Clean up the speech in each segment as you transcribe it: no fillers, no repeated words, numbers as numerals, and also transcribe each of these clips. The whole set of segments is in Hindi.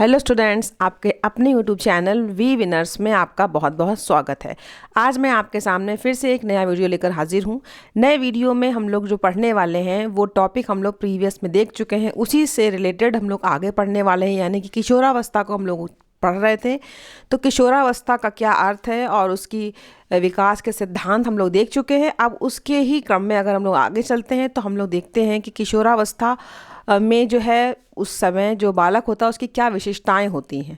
हेलो स्टूडेंट्स, आपके अपने यूट्यूब चैनल वी विनर्स में आपका बहुत बहुत स्वागत है। आज मैं आपके सामने फिर से एक नया वीडियो लेकर हाजिर हूँ। नए वीडियो में हम लोग जो पढ़ने वाले हैं वो टॉपिक हम लोग प्रीवियस में देख चुके हैं, उसी से रिलेटेड हम लोग आगे पढ़ने वाले हैं, यानी कि किशोरावस्था को हम लोग पढ़ रहे थे। तो किशोरावस्था का क्या अर्थ है और उसकी विकास के सिद्धांत हम लोग देख चुके हैं। अब उसके ही क्रम में अगर हम लोग आगे चलते हैं तो हम लोग देखते हैं कि किशोरावस्था में जो है उस समय जो बालक होता है उसकी क्या विशेषताएं होती हैं।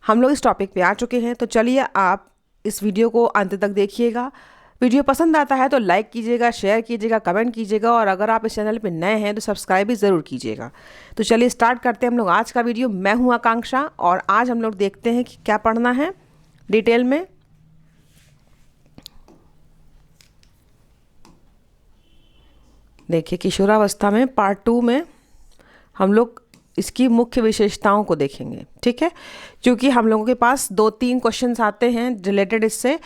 हम लोग इस टॉपिक पे आ चुके हैं, तो चलिए आप इस वीडियो को अंत तक देखिएगा। वीडियो पसंद आता है तो लाइक कीजिएगा, शेयर कीजिएगा, कमेंट कीजिएगा, और अगर आप इस चैनल पे नए हैं तो सब्सक्राइब भी ज़रूर कीजिएगा। तो चलिए स्टार्ट करते हैं हम लोग आज का वीडियो। मैं हूँ आकांक्षा और आज हम लोग देखते हैं कि क्या पढ़ना है डिटेल में। देखिए, किशोरावस्था में पार्ट 2 में हम लोग इसकी मुख्य विशेषताओं को देखेंगे, ठीक है। क्योंकि हम लोगों के पास 2-3 क्वेश्चंस आते हैं रिलेटेड इससे,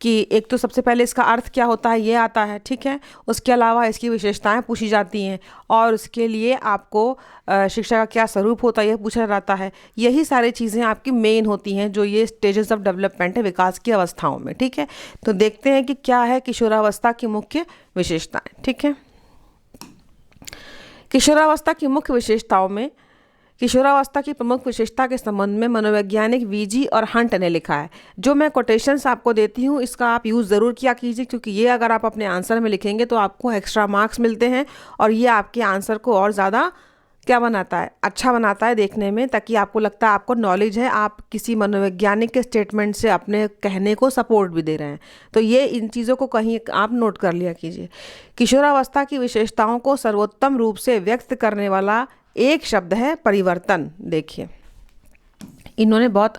कि एक तो सबसे पहले इसका अर्थ क्या होता है ये आता है, ठीक है। उसके अलावा इसकी विशेषताएं पूछी जाती हैं और उसके लिए आपको शिक्षा का क्या स्वरूप होता है ये पूछा जाता है। यही सारी चीज़ें आपकी मेन होती हैं जो ये स्टेजेस ऑफ डेवलपमेंट है, विकास की अवस्थाओं में, ठीक है। तो देखते हैं कि क्या है किशोरावस्था की मुख्य विशेषताएँ, ठीक है। किशोरावस्था की मुख्य विशेषताओं में किशोरावस्था की प्रमुख विशेषता के संबंध में मनोवैज्ञानिक वीजी और हंट ने लिखा है। जो मैं कोटेशंस आपको देती हूँ इसका आप यूज़ ज़रूर किया कीजिए, क्योंकि ये अगर आप अपने आंसर में लिखेंगे तो आपको एक्स्ट्रा मार्क्स मिलते हैं और ये आपके आंसर को और ज़्यादा क्या बनाता है, अच्छा बनाता है देखने में, ताकि आपको लगता है आपको नॉलेज है, आप किसी मनोवैज्ञानिक के स्टेटमेंट से अपने कहने को सपोर्ट भी दे रहे हैं। तो ये इन चीज़ों को कहीं आप नोट कर लिया कीजिए। किशोरावस्था की विशेषताओं को सर्वोत्तम रूप से व्यक्त करने वाला एक शब्द है परिवर्तन। देखिए, इन्होंने बहुत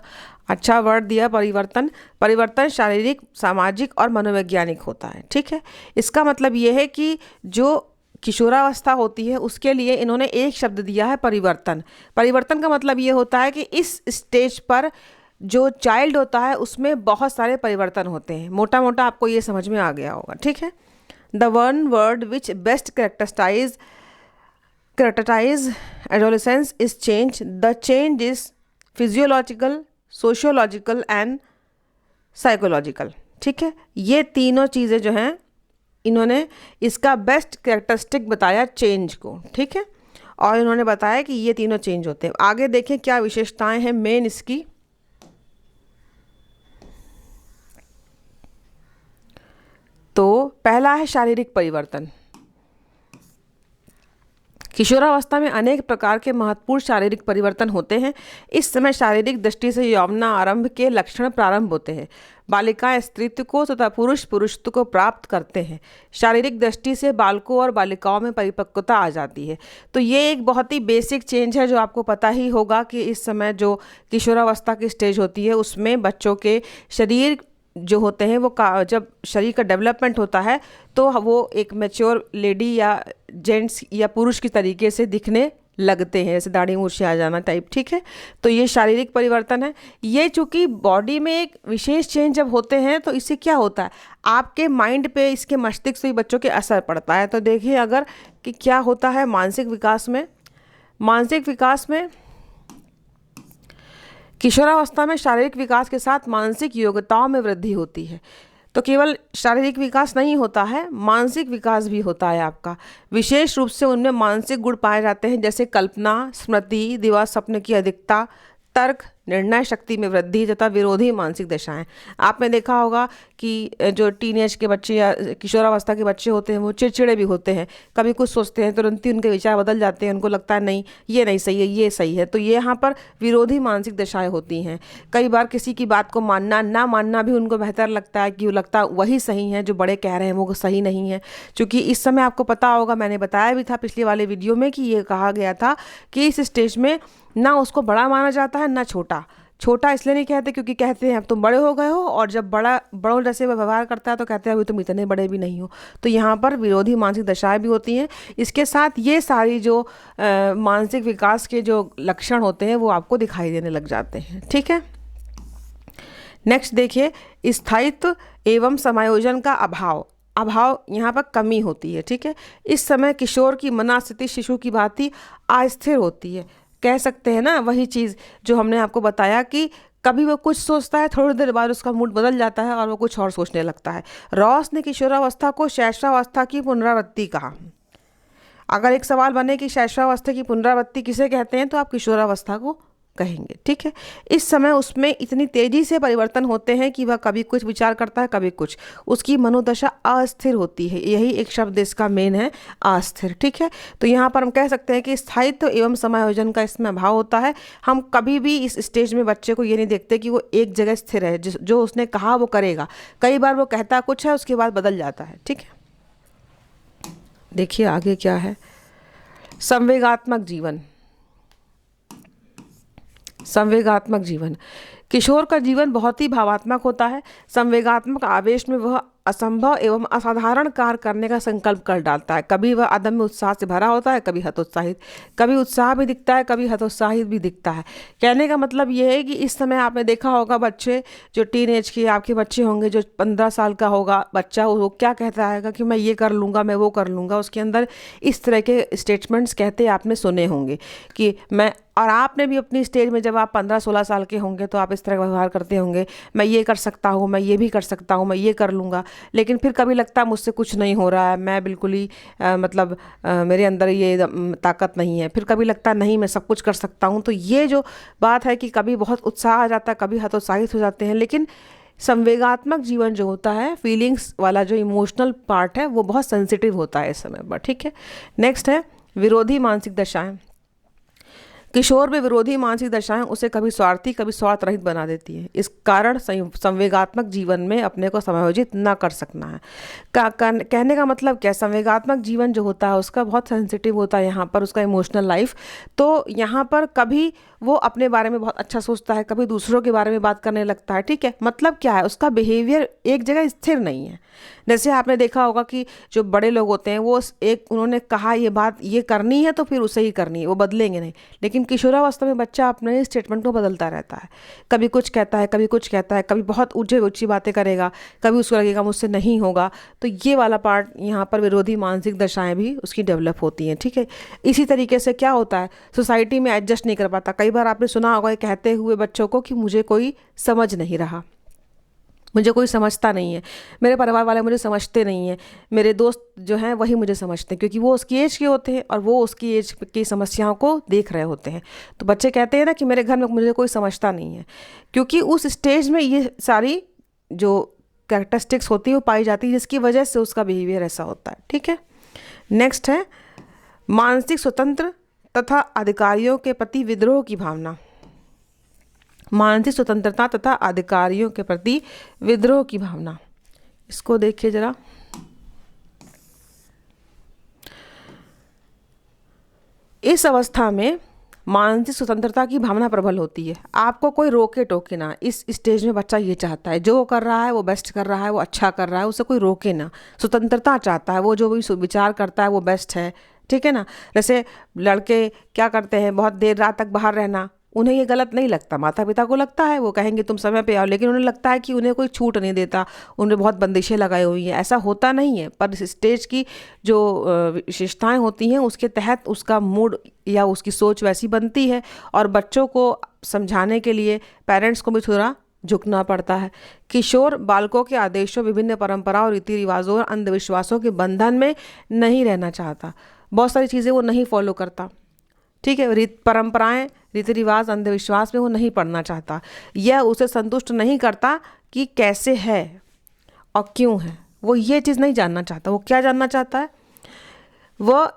अच्छा वर्ड दिया, परिवर्तन। परिवर्तन शारीरिक, सामाजिक और मनोवैज्ञानिक होता है, ठीक है। इसका मतलब ये है कि जो किशोरावस्था होती है उसके लिए इन्होंने एक शब्द दिया है, परिवर्तन। परिवर्तन का मतलब ये होता है कि इस स्टेज पर जो चाइल्ड होता है उसमें बहुत सारे परिवर्तन होते हैं। मोटा मोटा आपको ये समझ में आ गया होगा, ठीक है। The one word which best characterize adolescence is change. The change is physiological, sociological and psychological, ठीक है। ये तीनों चीज़ें जो हैं इन्होंने इसका बेस्ट कैरेक्टरिस्टिक बताया चेंज को, ठीक है। और इन्होंने बताया कि ये तीनों चेंज होते हैं। आगे देखें क्या विशेषताएं हैं मेन इसकी। तो पहला है शारीरिक परिवर्तन। किशोरावस्था में अनेक प्रकार के महत्वपूर्ण शारीरिक परिवर्तन होते हैं। इस समय शारीरिक दृष्टि से यौवना आरंभ के लक्षण प्रारंभ होते हैं। बालिकाएं स्त्रीत्व को तथा पुरुष पुरुषत्व को प्राप्त करते हैं। शारीरिक दृष्टि से बालकों और बालिकाओं में परिपक्वता आ जाती है। तो ये एक बहुत ही बेसिक चेंज है जो आपको पता ही होगा कि इस समय जो किशोरावस्था की स्टेज होती है उसमें बच्चों के शरीर जो होते हैं वो जब शरीर का डेवलपमेंट होता है तो वो एक मैच्योर लेडी या जेंट्स या पुरुष की तरीके से दिखने लगते हैं, जैसे दाढ़ी मूंछ आ जाना टाइप, ठीक है। तो ये शारीरिक परिवर्तन है। ये चूँकि बॉडी में एक विशेष चेंज जब होते हैं तो इससे क्या होता है, आपके माइंड पे, इसके मस्तिष्क से बच्चों के असर पड़ता है। तो देखिए अगर कि क्या होता है मानसिक विकास में किशोरावस्था में शारीरिक विकास के साथ मानसिक योग्यताओं में वृद्धि होती है। तो केवल शारीरिक विकास नहीं होता है, मानसिक विकास भी होता है आपका। विशेष रूप से उनमें मानसिक गुण पाए जाते हैं जैसे कल्पना, स्मृति, दिवा स्वप्न की अधिकता, तर्क, निर्णय शक्ति में वृद्धि तथा विरोधी मानसिक दशाएं। आपने देखा होगा कि जो टीनेज के बच्चे या किशोरावस्था के बच्चे होते हैं वो चिड़चिड़े भी होते हैं। कभी कुछ सोचते हैं तुरंत ही उनके विचार बदल जाते हैं, उनको लगता है नहीं ये नहीं सही है, ये सही है। तो ये यहाँ पर विरोधी मानसिक दशाएं होती हैं। कई बार किसी की बात को मानना ना मानना भी उनको बेहतर लगता है, कि लगता है वही सही है, जो बड़े कह रहे हैं वो सही नहीं है। क्योंकि इस समय आपको पता होगा, मैंने बताया भी था पिछले वाले वीडियो में, कि ये कहा गया था कि इस स्टेज में ना उसको बड़ा माना जाता है ना छोटा। छोटा इसलिए नहीं कहते क्योंकि कहते हैं अब तुम बड़े हो गए हो, और जब बड़ों जैसे व्यवहार करता है तो कहते हैं अभी तुम इतने बड़े भी नहीं हो। तो यहाँ पर विरोधी मानसिक दशाएं भी होती हैं। इसके साथ ये सारी जो मानसिक विकास के जो लक्षण होते हैं वो आपको दिखाई देने लग जाते हैं, ठीक है। नेक्स्ट देखिए, स्थायित्व एवं समायोजन का अभाव यहाँ पर कमी होती है, ठीक है। इस समय किशोर की मनःस्थिति शिशु की भांति अस्थिर होती है। कह सकते हैं ना वही चीज़ जो हमने आपको बताया कि कभी वो कुछ सोचता है, थोड़ी देर बाद उसका मूड बदल जाता है और वो कुछ और सोचने लगता है। रॉस ने किशोरावस्था को शैशवावस्था की पुनरावृत्ति कहा। अगर एक सवाल बने कि शैशवावस्था की पुनरावृत्ति किसे कहते हैं तो आप किशोरावस्था को कहेंगे, ठीक है। इस समय उसमें इतनी तेजी से परिवर्तन होते हैं कि वह कभी कुछ विचार करता है, कभी कुछ। उसकी मनोदशा अस्थिर होती है, यही एक शब्द इसका मेन है, अस्थिर, ठीक है। तो यहाँ पर हम कह सकते हैं कि स्थायित्व एवं समायोजन का इसमें अभाव होता है। हम कभी भी इस स्टेज में बच्चे को ये नहीं देखते कि वो एक जगह स्थिर है, जो उसने कहा वो करेगा। कई बार वो कहता कुछ है, उसके बाद बदल जाता है, ठीक है। देखिए आगे क्या है। संवेगात्मक जीवन। संवेगात्मक जीवन, किशोर का जीवन बहुत ही भावात्मक होता है। संवेगात्मक आवेश में वह असंभव एवं असाधारण कार्य करने का संकल्प कर डालता है। कभी वह अदम्य उत्साह से भरा होता है, कभी हतोत्साहित। कभी उत्साह भी दिखता है, कभी हतोत्साहित भी दिखता है। कहने का मतलब ये है कि इस समय आपने देखा होगा बच्चे जो टीन एज के आपके बच्चे होंगे, जो 15 साल का होगा बच्चा, वो क्या कहता है कि मैं ये कर लूँगा, मैं वो कर लूँगा। उसके अंदर इस तरह के स्टेटमेंट्स कहते आपने सुने होंगे कि मैं, और आपने भी अपनी स्टेज में जब आप 15-16 साल के होंगे तो आप इस तरह का व्यवहार करते होंगे, मैं ये कर सकता हूँ, मैं ये भी कर सकता हूँ, मैं ये कर लूँगा। लेकिन फिर कभी लगता है मुझसे कुछ नहीं हो रहा है, मैं बिल्कुल ही मेरे अंदर ये ताकत नहीं है। फिर कभी लगता है नहीं मैं सब कुछ कर सकता हूँ। तो ये जो बात है कि कभी बहुत उत्साह आ जाता है, कभी हतोत्साहित हो जाते हैं। लेकिन संवेगात्मक जीवन जो होता है, फीलिंग्स वाला जो इमोशनल पार्ट है, वो बहुत सेंसिटिव होता है इस समय पर, ठीक है। नेक्स्ट है विरोधी मानसिक दशाएं। किशोर में विरोधी मानसिक दशाएं उसे कभी स्वार्थी, कभी स्वार्थ रहित बना देती है। इस कारण संवेगात्मक जीवन में अपने को समायोजित न कर सकना है। कहने का मतलब क्या, संवेगात्मक जीवन जो होता है उसका बहुत सेंसिटिव होता है यहाँ पर, उसका इमोशनल लाइफ। तो यहाँ पर कभी वो अपने बारे में बहुत अच्छा सोचता है, कभी दूसरों के बारे में बात करने लगता है, ठीक है। मतलब क्या है, उसका बिहेवियर एक जगह स्थिर नहीं है। जैसे आपने देखा होगा कि जो बड़े लोग होते हैं वो एक, उन्होंने कहा ये बात ये करनी है तो फिर उसे ही करनी है, वो बदलेंगे नहीं। लेकिन किशोरावस्था में बच्चा अपने स्टेटमेंट को बदलता रहता है, कभी कुछ कहता है, कभी कुछ कहता है, कभी बहुत ऊंची ऊंची बातें करेगा, कभी उसको लगेगा मुझसे नहीं होगा। तो ये वाला पार्ट यहाँ पर विरोधी मानसिक दशाएं भी उसकी डेवलप होती हैं, ठीक है। इसी तरीके से क्या होता है, सोसाइटी में एडजस्ट नहीं कर पाता। कई बार आपने सुना होगा कहते हुए बच्चों को कि मुझे कोई समझ नहीं रहा, मुझे कोई समझता नहीं है, मेरे परिवार वाले मुझे समझते नहीं हैं, मेरे दोस्त जो हैं वही मुझे समझते हैं, क्योंकि वो उसकी एज के होते हैं और वो उसकी एज की समस्याओं को देख रहे होते हैं। तो बच्चे कहते हैं ना कि मेरे घर में मुझे कोई समझता नहीं है, क्योंकि उस स्टेज में ये सारी जो कैरेक्टरिस्टिक्स होती है वो पाई जाती है, जिसकी वजह से उसका बिहेवियर ऐसा होता है, ठीक है। नेक्स्ट है मानसिक स्वतंत्र तथा अधिकारियों के प्रति विद्रोह की भावना। मानसिक स्वतंत्रता तथा अधिकारियों के प्रति विद्रोह की भावना, इसको देखिए जरा। इस अवस्था में मानसिक स्वतंत्रता की भावना प्रबल होती है। आपको कोई रोके टोके ना। इस स्टेज में बच्चा ये चाहता है, जो वो कर रहा है वो बेस्ट कर रहा है, वो अच्छा कर रहा है, उसे कोई रोके ना। स्वतंत्रता चाहता है, वो जो भी विचार करता है वो बेस्ट है, ठीक है ना। जैसे लड़के क्या करते हैं, बहुत देर रात तक बाहर रहना, उन्हें ये गलत नहीं लगता, माता पिता को लगता है, वो कहेंगे तुम समय पे आओ, लेकिन उन्हें लगता है कि उन्हें कोई छूट नहीं देता, उन्हें बहुत बंदिशें लगाई हुई हैं। ऐसा होता नहीं है, पर इस स्टेज की जो विशेषताएं होती हैं उसके तहत उसका मूड या उसकी सोच वैसी बनती है, और बच्चों को समझाने के लिए पेरेंट्स को भी थोड़ा झुकना पड़ता है। किशोर बालकों के आदेशों, विभिन्न परंपराओं, रीति रिवाजों और अंधविश्वासों के बंधन में नहीं रहना चाहता। बहुत सारी चीज़ें वो नहीं फॉलो करता, ठीक है। परंपराएं, रीति रिवाज, अंधविश्वास में वो नहीं पढ़ना चाहता। यह उसे संतुष्ट नहीं करता कि कैसे है और क्यों है, वो ये चीज़ नहीं जानना चाहता। वो क्या जानना चाहता है, वह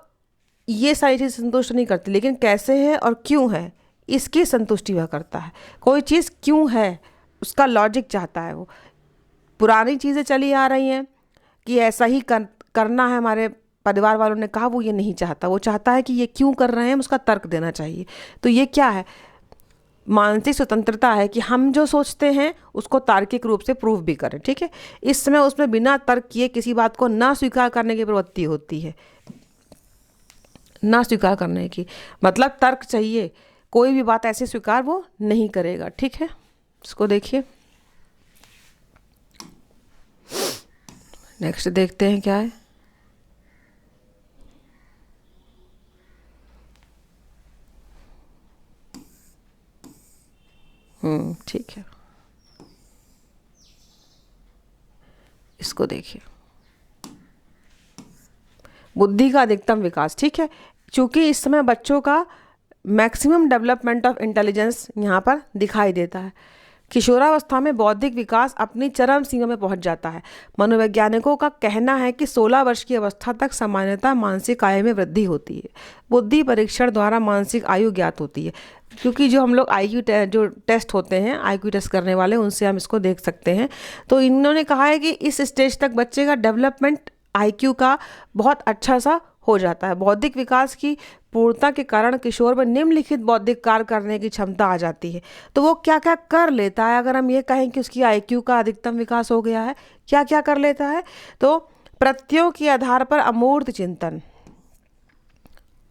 ये सारी चीज़ संतुष्ट नहीं करती, लेकिन कैसे है और क्यों है इसकी संतुष्टि वह करता है। कोई चीज़ क्यों है उसका लॉजिक चाहता है वो। पुरानी चीज़ें चली आ रही हैं कि ऐसा ही करना है, हमारे परिवार वालों ने कहा, वो ये नहीं चाहता। वो चाहता है कि ये क्यों कर रहे हैं, उसका तर्क देना चाहिए। तो ये क्या है, मानसिक स्वतंत्रता है कि हम जो सोचते हैं उसको तार्किक रूप से प्रूव भी करें, ठीक है। इस समय उसमें बिना तर्क किए किसी बात को ना स्वीकार करने की प्रवृत्ति होती है। ना स्वीकार करने की मतलब तर्क चाहिए, कोई भी बात ऐसे स्वीकार वो नहीं करेगा, ठीक है। इसको देखिए, नेक्स्ट देखते हैं क्या है। ठीक है, इसको देखिए, बुद्धि का अधिकतम विकास। ठीक है, चूंकि इस समय बच्चों का मैक्सिमम डेवलपमेंट ऑफ इंटेलिजेंस यहाँ पर दिखाई देता है। किशोरावस्था में बौद्धिक विकास अपनी चरम सीमा में पहुंच जाता है। मनोवैज्ञानिकों का कहना है कि 16 वर्ष की अवस्था तक सामान्यतः मानसिक आयु में वृद्धि होती है। बुद्धि परीक्षण द्वारा मानसिक आयु ज्ञात होती है, क्योंकि जो हम लोग जो टेस्ट होते हैं IQ टेस्ट करने वाले, उनसे हम इसको देख सकते हैं। तो इन्होंने कहा है कि इस स्टेज तक बच्चे का डेवलपमेंट IQ का बहुत अच्छा सा हो जाता है। बौद्धिक विकास की पूर्णता के कारण किशोर में निम्नलिखित बौद्धिक कार्य करने की क्षमता आ जाती है। तो वो क्या क्या कर लेता है, अगर हम ये कहें कि उसकी IQ का अधिकतम विकास हो गया है, क्या क्या कर लेता है? तो प्रत्ययों के आधार पर अमूर्त चिंतन।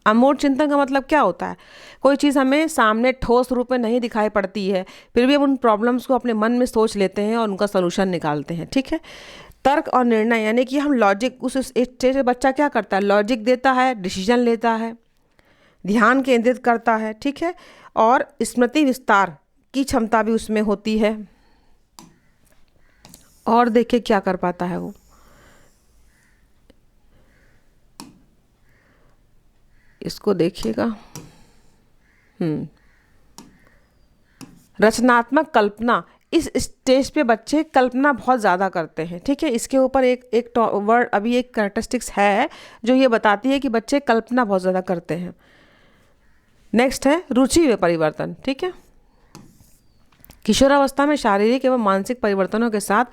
अमूर्त चिंतन का मतलब क्या होता है? कोई चीज़ हमें सामने ठोस रूप में नहीं दिखाई पड़ती है, फिर भी हम उन प्रॉब्लम्स को अपने मन में सोच लेते हैं और उनका सोल्यूशन निकालते हैं। ठीक है, तर्क और निर्णय, यानी कि हम लॉजिक, उस स्टेज में बच्चा क्या करता है? लॉजिक देता है, डिसीजन लेता है, ध्यान केंद्रित करता है। ठीक है, और स्मृति विस्तार की क्षमता भी उसमें होती है। और देखिए क्या कर पाता है वो, इसको देखिएगा। रचनात्मक कल्पना, इस स्टेज पे बच्चे कल्पना बहुत ज़्यादा करते हैं। ठीक है, इसके ऊपर एक वर्ड, अभी एक कैरेक्टरिस्टिक्स है जो ये बताती है कि बच्चे कल्पना बहुत ज़्यादा करते हैं। नेक्स्ट है रुचि में परिवर्तन। ठीक है, किशोरावस्था में शारीरिक एवं मानसिक परिवर्तनों के साथ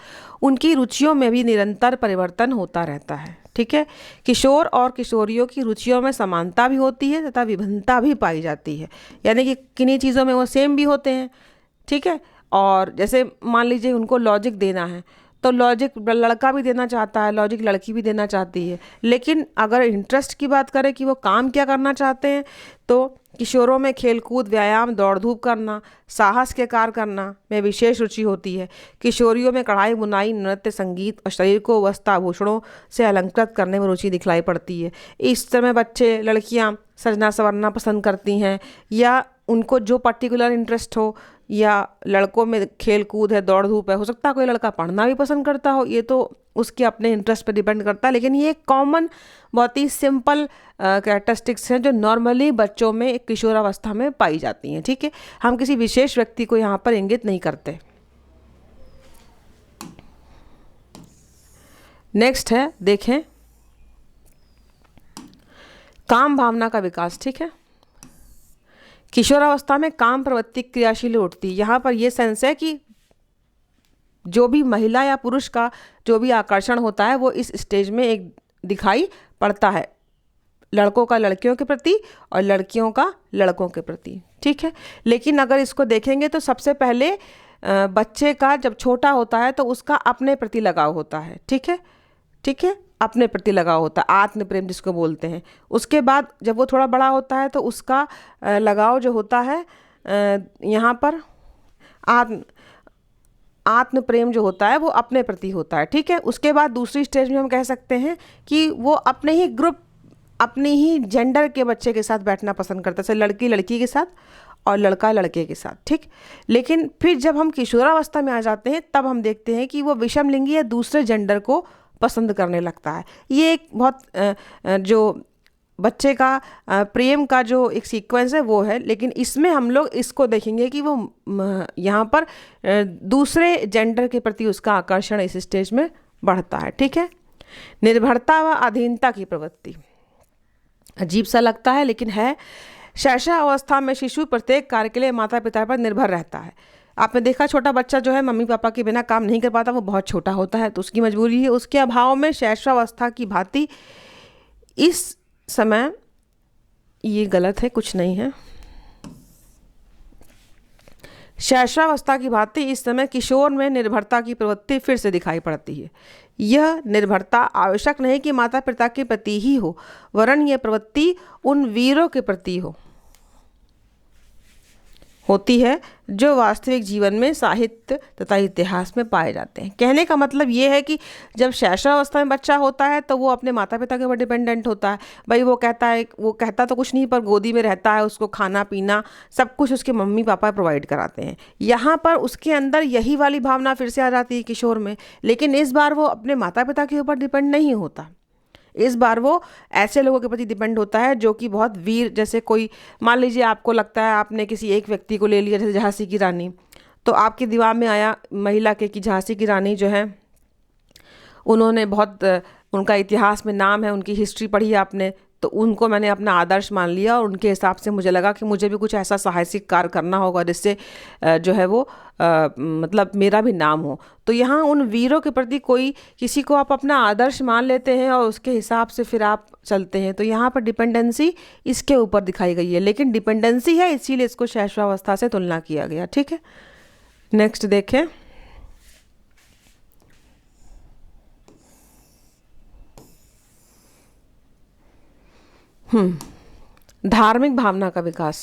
उनकी रुचियों में भी निरंतर परिवर्तन होता रहता है। ठीक है, किशोर और किशोरियों की रुचियों में समानता भी होती है तथा विभिन्नता भी पाई जाती है, यानी कि किन्हीं चीज़ों में वो सेम भी होते हैं। ठीक है, और जैसे मान लीजिए उनको लॉजिक देना है, तो लॉजिक लड़का भी देना चाहता है, लॉजिक लड़की भी देना चाहती है। लेकिन अगर इंटरेस्ट की बात करें कि वो काम क्या करना चाहते हैं, तो किशोरों में खेलकूद, व्यायाम, दौड़ धूप करना, साहस के कार्य करना में विशेष रुचि होती है। किशोरियों में कढ़ाई बुनाई, नृत्य, संगीत और शरीर को वस्त्राभूषणों से अलंकृत करने में रुचि दिखलाई पड़ती है। इस समय बच्चे, लड़कियां सजना संवरना पसंद करती हैं, या उनको जो पर्टिकुलर इंटरेस्ट हो, या लड़कों में खेल कूद है, दौड़ धूप है, हो सकता है कोई लड़का पढ़ना भी पसंद करता हो, ये तो उसके अपने इंटरेस्ट पर डिपेंड करता है। लेकिन ये एक कॉमन, बहुत ही सिंपल कैरेक्टरिस्टिक्स हैं जो नॉर्मली बच्चों में एक किशोरावस्था में पाई जाती हैं। ठीक है, हम किसी विशेष व्यक्ति को यहाँ पर इंगित नहीं करते। नेक्स्ट है, देखें, काम भावना का विकास। ठीक है, किशोरावस्था में काम प्रवृत्ति क्रियाशील उठती है। यहाँ पर यह सेंस है कि जो भी महिला या पुरुष का जो भी आकर्षण होता है वो इस स्टेज में एक दिखाई पड़ता है, लड़कों का लड़कियों के प्रति और लड़कियों का लड़कों के प्रति। ठीक है, लेकिन अगर इसको देखेंगे तो सबसे पहले बच्चे का जब छोटा होता है तो उसका अपने प्रति लगाव होता है। ठीक है, ठीक है, अपने प्रति लगाव होता है, आत्म प्रेम जिसको बोलते हैं। उसके बाद जब वो थोड़ा बड़ा होता है तो उसका लगाव जो होता है यहाँ पर आत्म प्रेम जो होता है वो अपने प्रति होता है। ठीक है, उसके बाद दूसरी स्टेज में हम कह सकते हैं कि वो अपने ही ग्रुप, अपने ही जेंडर के बच्चे के साथ बैठना पसंद करता है, जैसे लड़की लड़की के साथ और लड़का लड़के के साथ। ठीक, लेकिन फिर जब हम किशोरावस्था में आ जाते हैं तब हम देखते हैं कि वो विषम लिंगी या दूसरे जेंडर को पसंद करने लगता है। ये एक बहुत जो बच्चे का प्रेम का जो एक सीक्वेंस है वो है, लेकिन इसमें हम लोग इसको देखेंगे कि वो यहाँ पर दूसरे जेंडर के प्रति उसका आकर्षण इस स्टेज में बढ़ता है। ठीक है, निर्भरता व अधीनता की प्रवृत्ति, अजीब सा लगता है लेकिन है। शैशव अवस्था में शिशु प्रत्येक कार्य के लिए माता पिता पर निर्भर रहता है। आपने देखा छोटा बच्चा जो है मम्मी पापा के बिना काम नहीं कर पाता, वो बहुत छोटा होता है तो उसकी मजबूरी है। उसके अभाव में शैशव अवस्था की भांति इस समय, ये गलत है, कुछ नहीं है, शैशवावस्था की भांति इस समय किशोर में निर्भरता की प्रवृत्ति फिर से दिखाई पड़ती है। यह निर्भरता आवश्यक नहीं कि माता पिता के प्रति ही हो, वरन यह प्रवृत्ति उन वीरों के प्रति हो होती है जो वास्तविक जीवन में, साहित्य तथा इतिहास में पाए जाते हैं। कहने का मतलब ये है कि जब शैशवावस्था में बच्चा होता है तो वो अपने माता पिता के ऊपर डिपेंडेंट होता है। भाई वो कहता तो कुछ नहीं, पर गोदी में रहता है, उसको खाना पीना सब कुछ उसके मम्मी पापा प्रोवाइड कराते हैं। यहाँ पर उसके अंदर यही वाली भावना फिर से आ जाती है किशोर में, लेकिन इस बार वो अपने माता पिता के ऊपर डिपेंड नहीं होता। इस बार वो ऐसे लोगों के प्रति डिपेंड होता है जो कि बहुत वीर, जैसे कोई, मान लीजिए आपको लगता है आपने किसी एक व्यक्ति को ले लिया, जैसे झांसी की रानी, तो आपके दिमाग में आया महिला के कि झांसी की रानी जो है उन्होंने बहुत उनका इतिहास में नाम है, उनकी हिस्ट्री पढ़ी आपने, तो उनको मैंने अपना आदर्श मान लिया और उनके हिसाब से मुझे लगा कि मुझे भी कुछ ऐसा साहसिक कार्य करना होगा जिससे जो है वो मतलब मेरा भी नाम हो। तो यहाँ उन वीरों के प्रति कोई किसी को आप अपना आदर्श मान लेते हैं और उसके हिसाब से फिर आप चलते हैं। तो यहाँ पर डिपेंडेंसी इसके ऊपर दिखाई गई है, लेकिन डिपेंडेंसी है इसीलिए इसको शैशवावस्था से तुलना किया गया। ठीक है, नेक्स्ट देखें। धार्मिक भावना का विकास।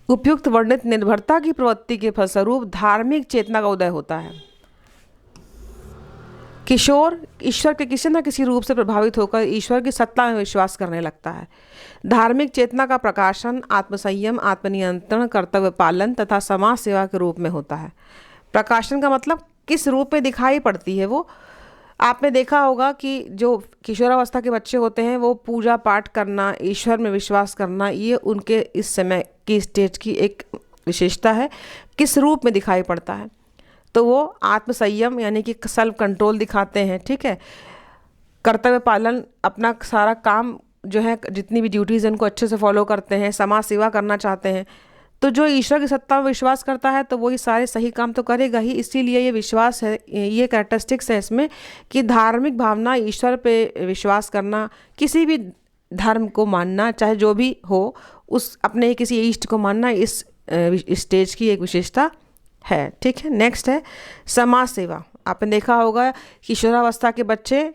उपयुक्त वर्णित निर्भरता की प्रवृत्ति के फलस्वरूप धार्मिक चेतना का उदय होता है। किशोर ईश्वर के किसी न किसी रूप से प्रभावित होकर ईश्वर की सत्ता में विश्वास करने लगता है। धार्मिक चेतना का प्रकाशन आत्मसंयम, आत्मनियंत्रण, कर्तव्य पालन तथा समाज सेवा के रूप में होता है। प्रकाशन का मतलब किस रूप में दिखाई पड़ती है वो। आपने देखा होगा कि जो किशोरावस्था के बच्चे होते हैं वो पूजा पाठ करना, ईश्वर में विश्वास करना, ये उनके इस समय की स्टेज की एक विशेषता है। किस रूप में दिखाई पड़ता है, तो वो आत्मसंयम यानी कि सेल्फ कंट्रोल दिखाते हैं। ठीक है, कर्तव्य पालन, अपना सारा काम जो है, जितनी भी ड्यूटीज़ हैं उनको अच्छे से फॉलो करते हैं, समाज सेवा करना चाहते हैं। तो जो ईश्वर की सत्ता में विश्वास करता है तो वो ये सारे सही काम तो करेगा ही। इसीलिए ये विश्वास है, ये कैरेक्टरिस्टिक्स है इसमें कि धार्मिक भावना, ईश्वर पे विश्वास करना, किसी भी धर्म को मानना, चाहे जो भी हो, उस अपने किसी इष्ट को मानना, इस स्टेज की एक विशेषता है। ठीक है, नेक्स्ट है समाज सेवा। आपने देखा होगा किशोरावस्था के बच्चे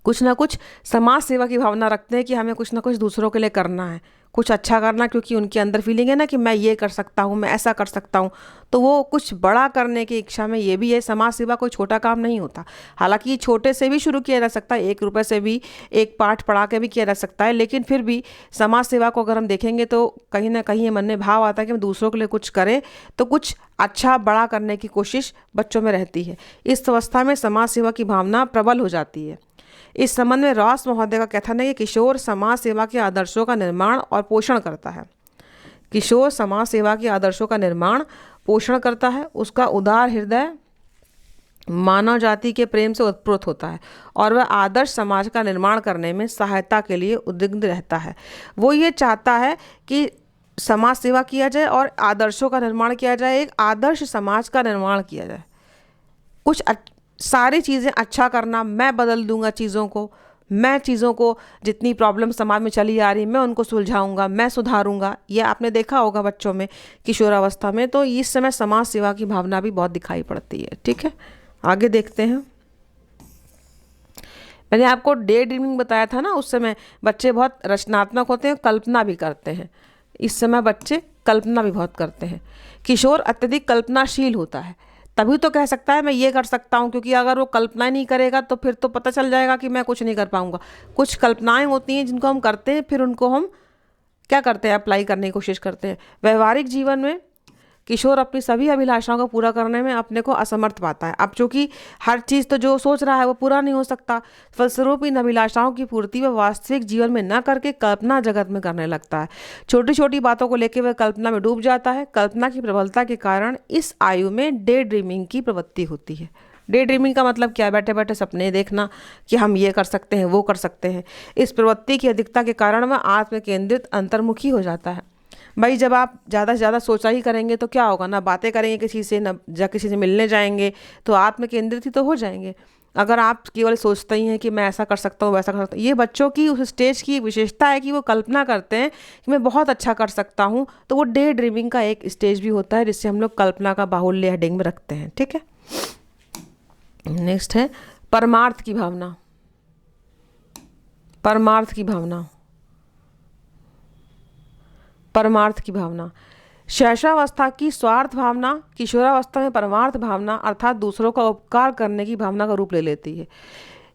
कुछ ना कुछ समाज सेवा की भावना रखते हैं कि हमें कुछ ना कुछ दूसरों के लिए करना है, कुछ अच्छा करना, क्योंकि उनके अंदर फीलिंग है ना कि मैं ये कर सकता हूँ, मैं ऐसा कर सकता हूँ। तो वो कुछ बड़ा करने की इच्छा में ये भी है। समाज सेवा कोई छोटा काम नहीं होता। हालांकि ये छोटे से भी शुरू किया जा सकता है, 1 रुपये से भी, एक पाठ पढ़ा के भी किया जा सकता है, लेकिन फिर भी समाज सेवा को अगर हम देखेंगे तो कहीं ना कहीं ये मन में भाव आता है कि हम दूसरों के लिए कुछ करें, तो कुछ अच्छा बड़ा करने की कोशिश बच्चों में रहती है। इस अवस्था में समाज सेवा की भावना प्रबल हो जाती है। इस संबंध में रॉस महोदय का कथन है कि किशोर समाज सेवा के आदर्शों का निर्माण और पोषण करता है। किशोर समाज सेवा के आदर्शों का निर्माण पोषण करता है। उसका उदार हृदय मानव जाति के प्रेम से उत्प्रोत होता है और वह आदर्श समाज का निर्माण करने में सहायता के लिए उद्विग्न रहता है। वो ये चाहता है कि समाज सेवा किया जाए और आदर्शों का निर्माण किया जाए, एक आदर्श समाज का निर्माण किया जाए, कुछ सारी चीज़ें अच्छा करना। मैं बदल दूंगा चीज़ों को, मैं चीज़ों को, जितनी प्रॉब्लम समाज में चली आ रही मैं उनको सुलझाऊंगा, मैं सुधारूंगा। ये आपने देखा होगा बच्चों में किशोरावस्था में। तो इस समय समाज सेवा की भावना भी बहुत दिखाई पड़ती है। ठीक है, आगे देखते हैं। मैंने आपको डे ड्रीमिंग बताया था ना, उस समय बच्चे बहुत रचनात्मक होते हैं, कल्पना भी करते हैं। इस समय बच्चे कल्पना भी बहुत करते हैं। किशोर अत्यधिक कल्पनाशील होता है, तभी तो कह सकता है मैं ये कर सकता हूँ, क्योंकि अगर वो कल्पना नहीं करेगा तो फिर तो पता चल जाएगा कि मैं कुछ नहीं कर पाऊंगा। कुछ कल्पनाएं होती हैं जिनको हम करते हैं, फिर उनको हम क्या करते हैं, अप्लाई करने की कोशिश करते हैं। व्यवहारिक जीवन में किशोर अपनी सभी अभिलाषाओं को पूरा करने में अपने को असमर्थ पाता है। अब चूंकि हर चीज़ तो जो सोच रहा है वो पूरा नहीं हो सकता, फलस्वरूप इन अभिलाषाओं की पूर्ति वह वास्तविक जीवन में न करके कल्पना जगत में करने लगता है। छोटी छोटी बातों को लेकर वह कल्पना में डूब जाता है। कल्पना की प्रबलता के कारण इस आयु में डे ड्रीमिंग की प्रवृत्ति होती है। डे ड्रीमिंग का मतलब क्या है, बैठे बैठे सपने देखना कि हम ये कर सकते हैं, वो कर सकते हैं। इस प्रवृत्ति की अधिकता के कारण वह आत्म केंद्रित अंतर्मुखी हो जाता है। भाई जब आप ज़्यादा से ज़्यादा सोचा ही करेंगे तो क्या होगा, ना बातें करेंगे किसी से, ना किसी से मिलने जाएंगे, तो आत्म केंद्रित ही तो हो जाएंगे। अगर आप केवल सोचते ही हैं कि मैं ऐसा कर सकता हूँ, वैसा कर सकता हूँ, ये बच्चों की उस स्टेज की विशेषता है कि वो कल्पना करते हैं कि मैं बहुत अच्छा कर सकता हूँ। तो वो डे ड्रीमिंग का एक स्टेज भी होता है जिससे हम लोग कल्पना का बाहुल्य हेडिंग में रखते हैं। ठीक है, नेक्स्ट है परमार्थ की भावना। परमार्थ की भावना, परमार्थ की भावना। शैशवावस्था की स्वार्थ भावना किशोरावस्था में परमार्थ भावना अर्थात दूसरों का उपकार करने की भावना का रूप ले लेती है।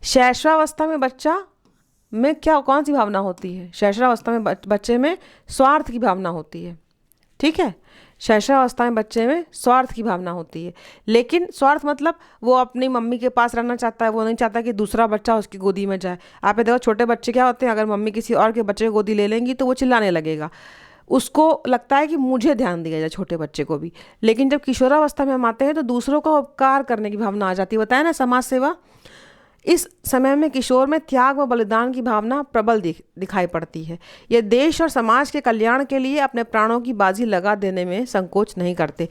शैशवावस्था में बच्चा में क्या कौन सी भावना होती है? शैशवावस्था में बच्चे में स्वार्थ की भावना होती है। ठीक है, शैशवावस्था में बच्चे में स्वार्थ की भावना होती है। लेकिन स्वार्थ मतलब वो अपनी मम्मी के पास रहना चाहता है, वो नहीं चाहता कि दूसरा बच्चा उसकी गोदी में जाए। आप ये देखो छोटे बच्चे क्या होते हैं, अगर मम्मी किसी और के बच्चे को गोदी ले लेंगी तो वो चिल्लाने लगेगा, उसको लगता है कि मुझे ध्यान दिया जाए, छोटे बच्चे को भी। लेकिन जब किशोरावस्था में हम आते हैं तो दूसरों का उपकार करने की भावना आ जाती है। बताया ना, समाज सेवा। इस समय में किशोर में त्याग व बलिदान की भावना प्रबल दिखाई पड़ती है। ये देश और समाज के कल्याण के लिए अपने प्राणों की बाजी लगा देने में संकोच नहीं करते।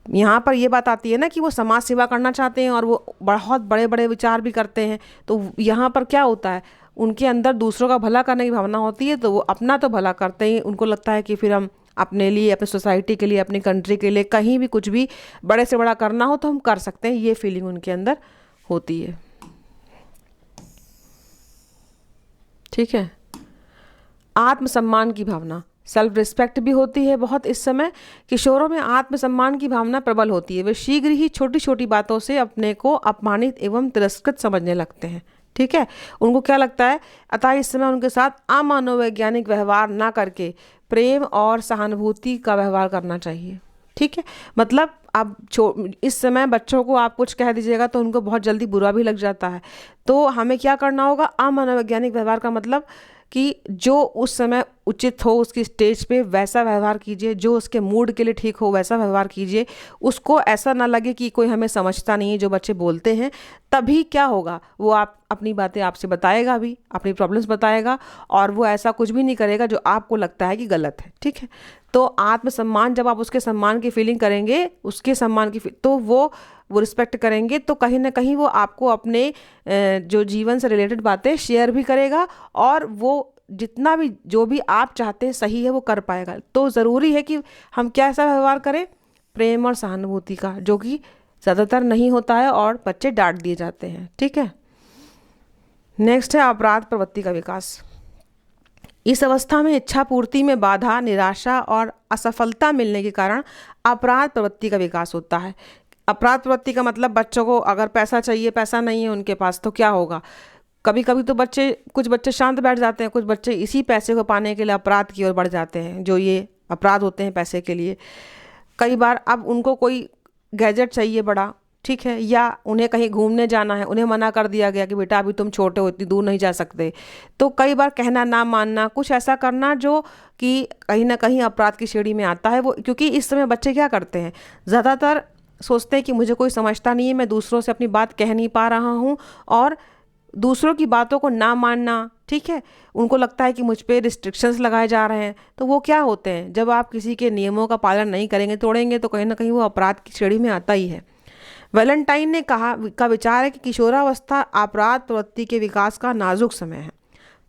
यहाँ पर ये बात आती है ना कि वो समाज सेवा करना चाहते हैं और वो बहुत बड़े बड़े विचार भी करते हैं। तो यहाँ पर क्या होता है, उनके अंदर दूसरों का भला करने की भावना होती है, तो वो अपना तो भला करते ही, उनको लगता है कि फिर हम अपने लिए, अपनी सोसाइटी के लिए, अपनी कंट्री के लिए कहीं भी कुछ भी बड़े से बड़ा करना हो तो हम कर सकते हैं। ये फीलिंग उनके अंदर होती है। ठीक है, आत्मसम्मान की भावना, सेल्फ रिस्पेक्ट भी होती है बहुत। इस समय किशोरों में आत्मसम्मान की भावना प्रबल होती है। वे शीघ्र ही छोटी छोटी बातों से अपने को अपमानित एवं तिरस्कृत समझने लगते हैं। ठीक है, उनको क्या लगता है, अतः इस समय उनके साथ अमनोवैज्ञानिक व्यवहार ना करके प्रेम और सहानुभूति का व्यवहार करना चाहिए। ठीक है, मतलब अब इस समय बच्चों को आप कुछ कह दीजिएगा तो उनको बहुत जल्दी बुरा भी लग जाता है। तो हमें क्या करना होगा, अमनोवैज्ञानिक व्यवहार का मतलब कि जो उस समय उचित हो उसकी स्टेज पे वैसा व्यवहार कीजिए, जो उसके मूड के लिए ठीक हो वैसा व्यवहार कीजिए। उसको ऐसा ना लगे कि कोई हमें समझता नहीं है जो बच्चे बोलते हैं। तभी क्या होगा, वो आप अपनी बातें आपसे बताएगा भी, अपनी प्रॉब्लम्स बताएगा, और वो ऐसा कुछ भी नहीं करेगा जो आपको लगता है कि गलत है। ठीक है, तो आत्मसम्मान, जब आप उसके सम्मान की फीलिंग करेंगे, उसके सम्मान की तो वो रिस्पेक्ट करेंगे, तो कहीं ना कहीं वो आपको अपने जो जीवन से रिलेटेड बातें शेयर भी करेगा, और वो जितना भी जो भी आप चाहते हैं सही है वो कर पाएगा। तो ज़रूरी है कि हम क्या ऐसा व्यवहार करें, प्रेम और सहानुभूति का, जो कि ज़्यादातर नहीं होता है और बच्चे डांट दिए जाते हैं। ठीक है, नेक्स्ट है अपराध प्रवृत्ति का विकास। इस अवस्था में इच्छा पूर्ति में बाधा, निराशा और असफलता मिलने के कारण अपराध प्रवृत्ति का विकास होता है। अपराध प्रवृत्ति का मतलब बच्चों को अगर पैसा चाहिए, पैसा नहीं है उनके पास, तो क्या होगा, कभी कभी तो कुछ बच्चे शांत बैठ जाते हैं, कुछ बच्चे इसी पैसे को पाने के लिए अपराध की ओर बढ़ जाते हैं, जो ये अपराध होते हैं पैसे के लिए। कई बार अब उनको कोई गैजेट चाहिए बड़ा, ठीक है, या उन्हें कहीं घूमने जाना है, उन्हें मना कर दिया गया कि बेटा अभी तुम छोटे हो, इतनी दूर नहीं जा सकते। तो कई बार कहना ना मानना, कुछ ऐसा करना जो कि कहीं ना कहीं अपराध की श्रेणी में आता है। वो क्योंकि इस समय बच्चे क्या करते हैं, ज़्यादातर सोचते हैं कि मुझे कोई समझता नहीं है, मैं दूसरों से अपनी बात कह नहीं पा रहा हूँ, और दूसरों की बातों को ना मानना। ठीक है, उनको लगता है कि मुझ पे रिस्ट्रिक्शंस लगाए जा रहे हैं। तो वो क्या होते हैं, जब आप किसी के नियमों का पालन नहीं करेंगे, तोड़ेंगे, तो कहीं ना कहीं वो अपराध की श्रेणी में आता ही है। वैलेंटाइन ने कहा का विचार है कि किशोरावस्था अपराध प्रवृत्ति के विकास का नाजुक समय है।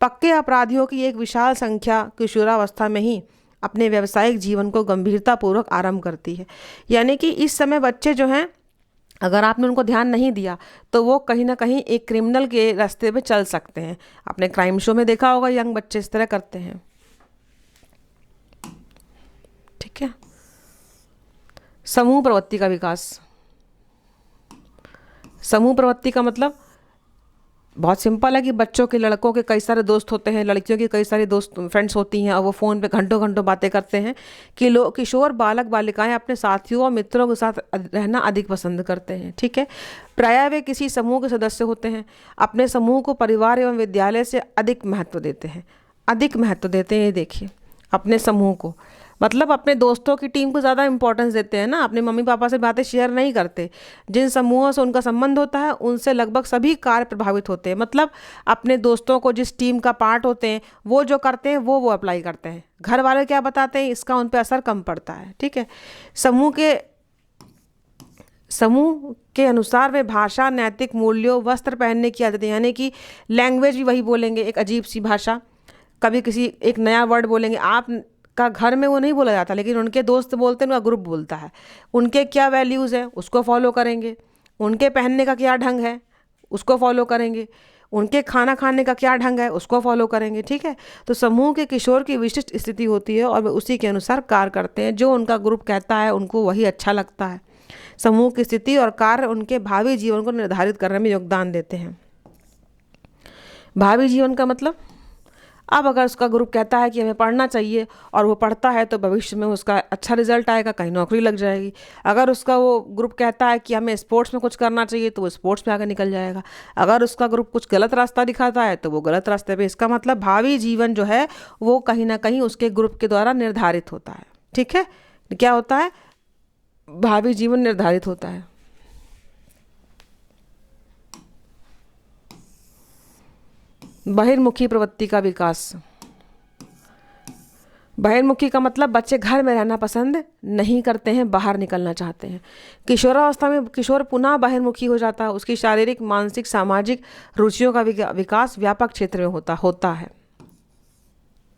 पक्के अपराधियों की एक विशाल संख्या किशोरावस्था में ही अपने व्यावसायिक जीवन को गंभीरतापूर्वक आरंभ करती है। यानी कि इस समय बच्चे जो हैं, अगर आपने उनको ध्यान नहीं दिया तो वो कहीं ना कहीं एक क्रिमिनल के रास्ते पे चल सकते हैं। आपने क्राइम शो में देखा होगा, यंग बच्चे इस तरह करते हैं। ठीक है, समूह प्रवृत्ति का विकास। समूह प्रवृत्ति का मतलब बहुत सिंपल है कि बच्चों के, लड़कों के कई सारे दोस्त होते हैं, लड़कियों की कई सारी दोस्त फ्रेंड्स होती हैं, और वो फ़ोन पे घंटों घंटों बातें करते हैं। कि किशोर बालक बालिकाएं अपने साथियों और मित्रों के साथ रहना अधिक पसंद करते हैं। ठीक है, प्रायः वे किसी समूह के सदस्य होते हैं, अपने समूह को परिवार एवं विद्यालय से अधिक महत्व देते हैं। अधिक महत्व देते हैं, ये देखिए, अपने समूह को, मतलब अपने दोस्तों की टीम को ज़्यादा इंपॉर्टेंस देते हैं ना, अपने मम्मी पापा से बातें शेयर नहीं करते। जिन समूहों से उनका संबंध होता है उनसे लगभग सभी कार्य प्रभावित होते हैं। मतलब अपने दोस्तों को जिस टीम का पार्ट होते हैं वो जो करते हैं वो अप्लाई करते हैं। घर वाले क्या बताते हैं इसका उन पर असर कम पड़ता है। ठीक है, समूह के अनुसार वे भाषा, नैतिक मूल्यों, वस्त्र पहनने की आदतें, यानी कि लैंग्वेज भी वही बोलेंगे, एक अजीब सी भाषा, कभी किसी एक नया वर्ड बोलेंगे। आप का घर में वो नहीं बोला जाता, लेकिन उनके दोस्त बोलते हैं, उनका ग्रुप बोलता है। उनके क्या वैल्यूज़ है उसको फॉलो करेंगे, उनके पहनने का क्या ढंग है उसको फॉलो करेंगे, उनके खाना खाने का क्या ढंग है उसको फॉलो करेंगे, ठीक है। तो समूह के किशोर की विशिष्ट स्थिति होती है और वे उसी के अनुसार कार्य करते हैं, जो उनका ग्रुप कहता है उनको वही अच्छा लगता है। समूह की स्थिति और कार्य उनके भावी जीवन को निर्धारित करने में योगदान देते हैं। भावी जीवन का मतलब, अब अगर उसका ग्रुप कहता है कि हमें पढ़ना चाहिए और वो पढ़ता है तो भविष्य में उसका अच्छा रिजल्ट आएगा, कहीं नौकरी लग जाएगी। अगर उसका वो ग्रुप कहता है कि हमें स्पोर्ट्स में कुछ करना चाहिए तो वो स्पोर्ट्स में आगे निकल जाएगा। अगर उसका ग्रुप कुछ गलत रास्ता दिखाता है तो वो गलत रास्ते पे। इसका मतलब भावी जीवन जो है वो कहीं ना कहीं उसके ग्रुप के द्वारा निर्धारित होता है, ठीक है। क्या होता है? भावी जीवन निर्धारित होता है। बहिर्मुखी प्रवृत्ति का विकास। बहिर्मुखी का मतलब बच्चे घर में रहना पसंद नहीं करते हैं, बाहर निकलना चाहते हैं। किशोरावस्था में किशोर पुनः बहिर्मुखी हो जाता है। उसकी शारीरिक, मानसिक, सामाजिक रुचियों का विकास व्यापक क्षेत्र में होता है,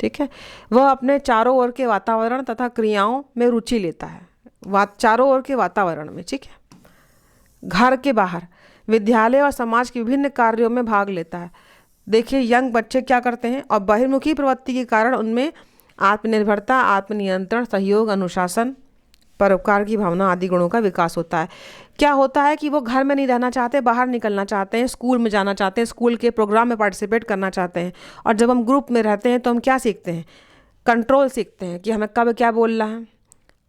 ठीक है। वह अपने चारों ओर के वातावरण तथा क्रियाओं में रुचि लेता है, चारों ओर के वातावरण में, ठीक है। घर के बाहर विद्यालय और समाज के विभिन्न कार्यों में भाग लेता है। देखिए यंग बच्चे क्या करते हैं, और बहिर्मुखी प्रवृत्ति के कारण उनमें आत्मनिर्भरता, आत्मनियंत्रण, सहयोग, अनुशासन, परोपकार की भावना आदि गुणों का विकास होता है। क्या होता है कि वो घर में नहीं रहना चाहते, बाहर निकलना चाहते हैं, स्कूल में जाना चाहते हैं, स्कूल के प्रोग्राम में पार्टिसिपेट करना चाहते हैं। और जब हम ग्रुप में रहते हैं तो हम क्या सीखते हैं? कंट्रोल सीखते हैं कि हमें कब क्या बोलना है।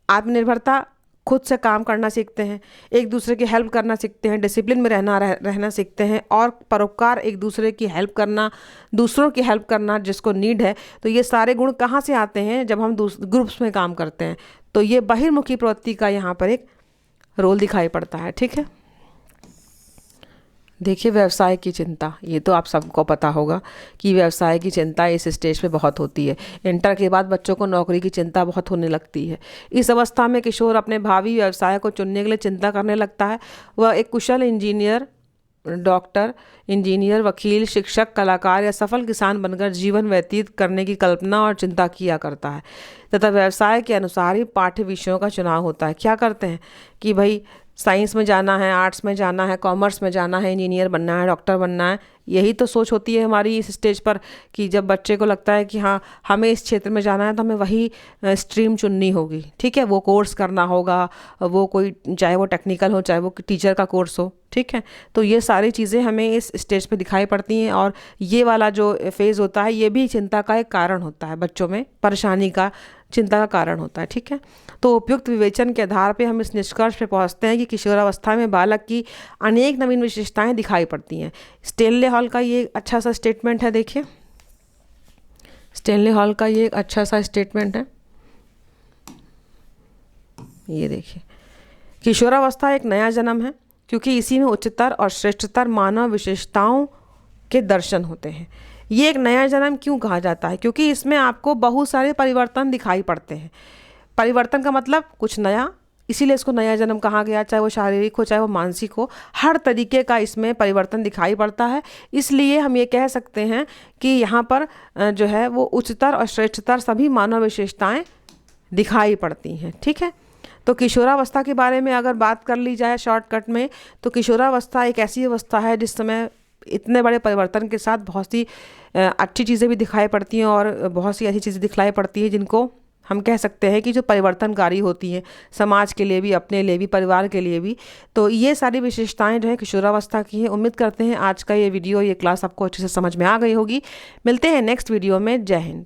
आत्मनिर्भरता, खुद से काम करना सीखते हैं, एक दूसरे की हेल्प करना सीखते हैं, डिसिप्लिन में रहना सीखते हैं। और परोपकार, एक दूसरे की हेल्प करना, दूसरों की हेल्प करना जिसको नीड है। तो ये सारे गुण कहाँ से आते हैं? जब हम ग्रुप्स में काम करते हैं। तो ये बहिर्मुखी प्रवृत्ति का यहाँ पर एक रोल दिखाई पड़ता है, ठीक है। देखिए व्यवसाय की चिंता, ये तो आप सबको पता होगा कि व्यवसाय की चिंता इस स्टेज पे बहुत होती है। इंटर के बाद बच्चों को नौकरी की चिंता बहुत होने लगती है। इस अवस्था में किशोर अपने भावी व्यवसाय को चुनने के लिए चिंता करने लगता है। वह एक कुशल इंजीनियर, डॉक्टर, इंजीनियर, वकील, शिक्षक, कलाकार या सफल किसान बनकर जीवन व्यतीत करने की कल्पना और चिंता किया करता है तथा व्यवसाय के अनुसार ही पाठ्य विषयों का चुनाव होता है। क्या करते हैं कि भाई साइंस में जाना है, आर्ट्स में जाना है, कॉमर्स में जाना है, इंजीनियर बनना है, डॉक्टर बनना है। यही तो सोच होती है हमारी इस स्टेज पर कि जब बच्चे को लगता है कि हाँ हमें इस क्षेत्र में जाना है तो हमें वही स्ट्रीम चुननी होगी, ठीक है। वो कोर्स करना होगा, वो कोई, चाहे वो टेक्निकल हो, चाहे वो टीचर का कोर्स हो, ठीक है। तो ये सारी चीज़ें हमें इस स्टेज पे दिखाई पड़ती हैं। और ये वाला जो फेज़ होता है ये भी चिंता का एक कारण होता है, बच्चों में परेशानी का, चिंता का कारण होता है, ठीक है। तो उपयुक्त विवेचन के आधार पे हम इस निष्कर्ष पे पहुंचते हैं कि किशोरावस्था में बालक की अनेक नवीन विशेषताएं दिखाई पड़ती हैं। स्टेनले हॉल का ये अच्छा सा स्टेटमेंट है, देखिए स्टेनले हॉल का ये एक अच्छा सा स्टेटमेंट है, ये देखिए। किशोरावस्था एक नया जन्म है क्योंकि इसी में उच्चतर और श्रेष्ठतर मानव विशेषताओं के दर्शन होते हैं। ये एक नया जन्म क्यों कहा जाता है? क्योंकि इसमें आपको बहुत सारे परिवर्तन दिखाई पड़ते हैं। परिवर्तन का मतलब कुछ नया, इसीलिए इसको नया जन्म कहा गया। चाहे वो शारीरिक हो, चाहे वो मानसिक हो, हर तरीके का इसमें परिवर्तन दिखाई पड़ता है। इसलिए हम ये कह सकते हैं कि यहाँ पर जो है वो उच्चतर और श्रेष्ठतर सभी मानव विशेषताएं दिखाई पड़ती हैं, ठीक है। तो किशोरावस्था के बारे में अगर बात कर ली जाए शॉर्टकट में, तो किशोरावस्था एक ऐसी अवस्था है जिस समय इतने बड़े परिवर्तन के साथ बहुत सी अच्छी चीज़ें भी दिखाई पड़ती हैं और बहुत सी ऐसी चीज़ें दिखलाई पड़ती हैं जिनको हम कह सकते हैं कि जो परिवर्तनकारी होती हैं समाज के लिए भी, अपने लिए भी, परिवार के लिए भी। तो ये सारी विशेषताएं जो है किशोरावस्था की हैं। उम्मीद करते हैं आज का ये वीडियो, ये क्लास आपको अच्छे से समझ में आ गई होगी। मिलते हैं नेक्स्ट वीडियो में। जय हिंद।